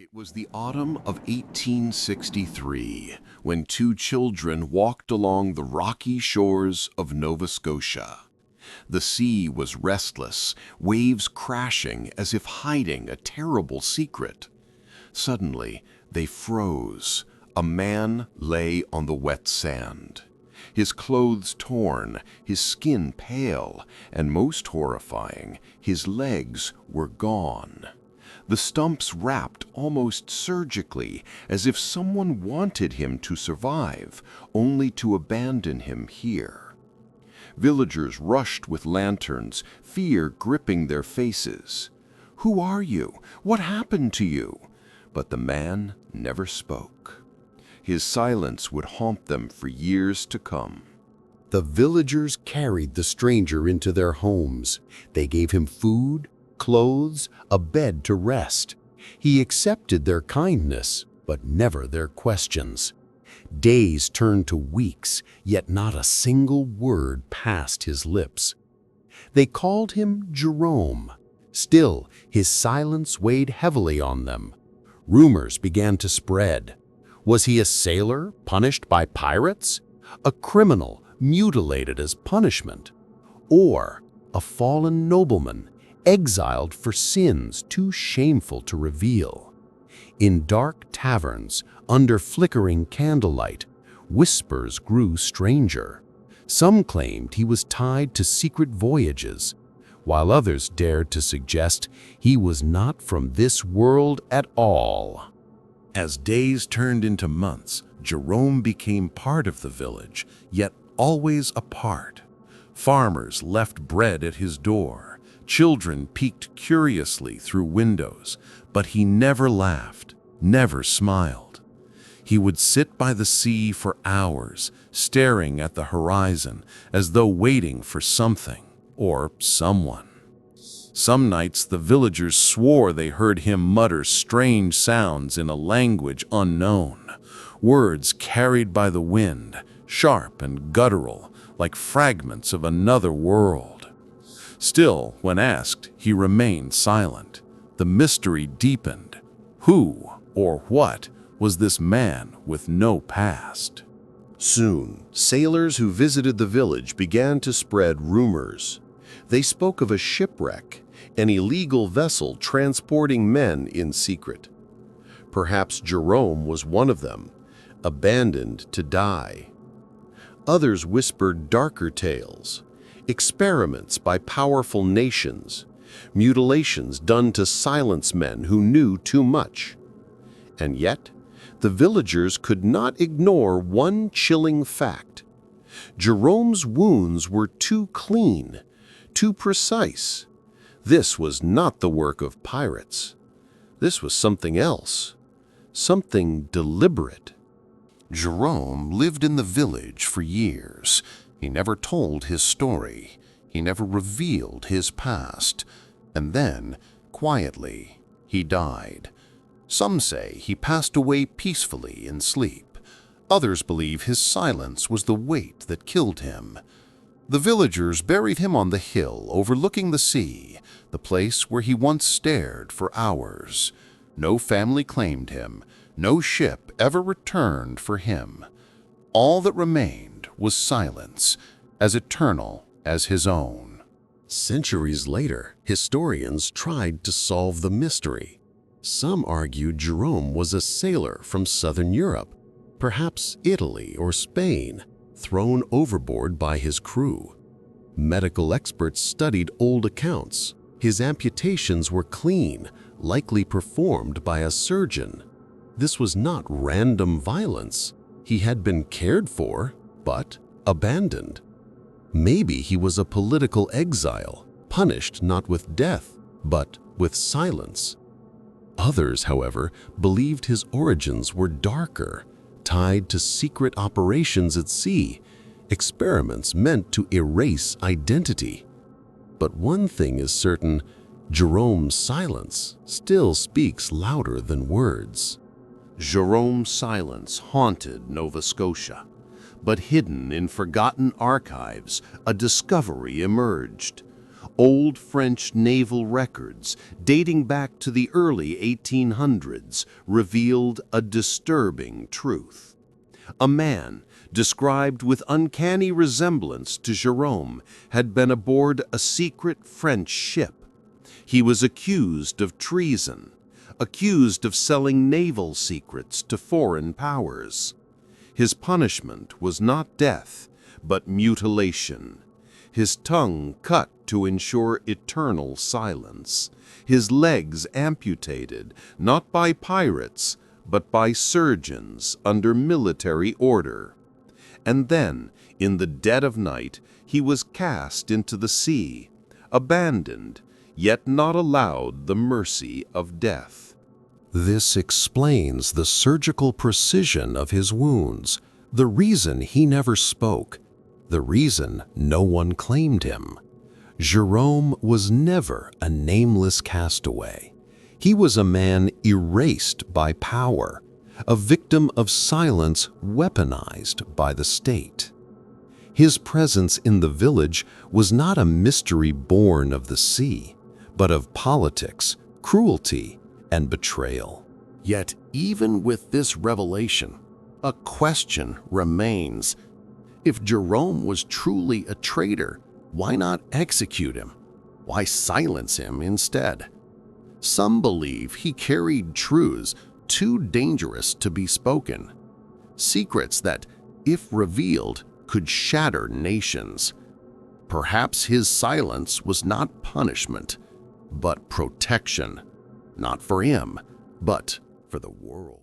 It was the autumn of 1863 when two children walked along the rocky shores of Nova Scotia. The sea was restless, waves crashing as if hiding a terrible secret. Suddenly, they froze. A man lay on the wet sand. His clothes torn, his skin pale, and most horrifying, his legs were gone. The stumps wrapped almost surgically, as if someone wanted him to survive, only to abandon him here. Villagers rushed with lanterns, fear gripping their faces. "Who are you? What happened to you?" But the man never spoke. His silence would haunt them for years to come. The villagers carried the stranger into their homes. They gave him food, clothes, a bed to rest. He accepted their kindness, but never their questions. Days turned to weeks, yet not a single word passed his lips. They called him Jerome. Still, his silence weighed heavily on them. Rumors began to spread. Was he a sailor punished by pirates? A criminal mutilated as punishment? Or a fallen nobleman exiled for sins too shameful to reveal? In dark taverns, under flickering candlelight, whispers grew stranger. Some claimed he was tied to secret voyages, while others dared to suggest he was not from this world at all. As days turned into months, Jerome became part of the village, yet always apart. Farmers left bread at his door. Children peeked curiously through windows, but he never laughed, never smiled. He would sit by the sea for hours, staring at the horizon as though waiting for something or someone. Some nights the villagers swore they heard him mutter strange sounds in a language unknown, words carried by the wind, sharp and guttural, like fragments of another world. Still, when asked, he remained silent. The mystery deepened. Who or what was this man with no past? Soon, sailors who visited the village began to spread rumors. They spoke of a shipwreck, an illegal vessel transporting men in secret. Perhaps Jerome was one of them, abandoned to die. Others whispered darker tales, experiments by powerful nations, mutilations done to silence men who knew too much. And yet, the villagers could not ignore one chilling fact. Jerome's wounds were too clean, too precise. This was not the work of pirates. This was something else, something deliberate. Jerome lived in the village for years. He never told his story. He never revealed his past. And then, quietly, he died. Some say he passed away peacefully in sleep. Others believe his silence was the weight that killed him. The villagers buried him on the hill overlooking the sea, the place where he once stared for hours. No family claimed him. No ship ever returned for him. All that remained was silence, as eternal as his own. Centuries later, historians tried to solve the mystery. Some argued Jerome was a sailor from southern Europe, perhaps Italy or Spain, thrown overboard by his crew. Medical experts studied old accounts. His amputations were clean, likely performed by a surgeon. This was not random violence. He had been cared for, but abandoned. Maybe he was a political exile, punished not with death, but with silence. Others, however, believed his origins were darker, tied to secret operations at sea, experiments meant to erase identity. But one thing is certain, Jerome's silence still speaks louder than words. Jerome's silence haunted Nova Scotia, but hidden in forgotten archives, a discovery emerged. Old French naval records, dating back to the early 1800s, revealed a disturbing truth. A man, described with uncanny resemblance to Jerome, had been aboard a secret French ship. He was accused of treason, accused of selling naval secrets to foreign powers. His punishment was not death, but mutilation. His tongue cut to ensure eternal silence. His legs amputated, not by pirates, but by surgeons under military order. And then, in the dead of night, he was cast into the sea, abandoned, yet not allowed the mercy of death. This explains the surgical precision of his wounds, the reason he never spoke, the reason no one claimed him. Jerome was never a nameless castaway. He was a man erased by power, a victim of silence weaponized by the state. His presence in the village was not a mystery born of the sea, but of politics, cruelty, and betrayal. Yet even with this revelation, a question remains. If Jerome was truly a traitor, why not execute him? Why silence him instead? Some believe he carried truths too dangerous to be spoken, secrets that, if revealed, could shatter nations. Perhaps his silence was not punishment, but protection, not for him, but for the world.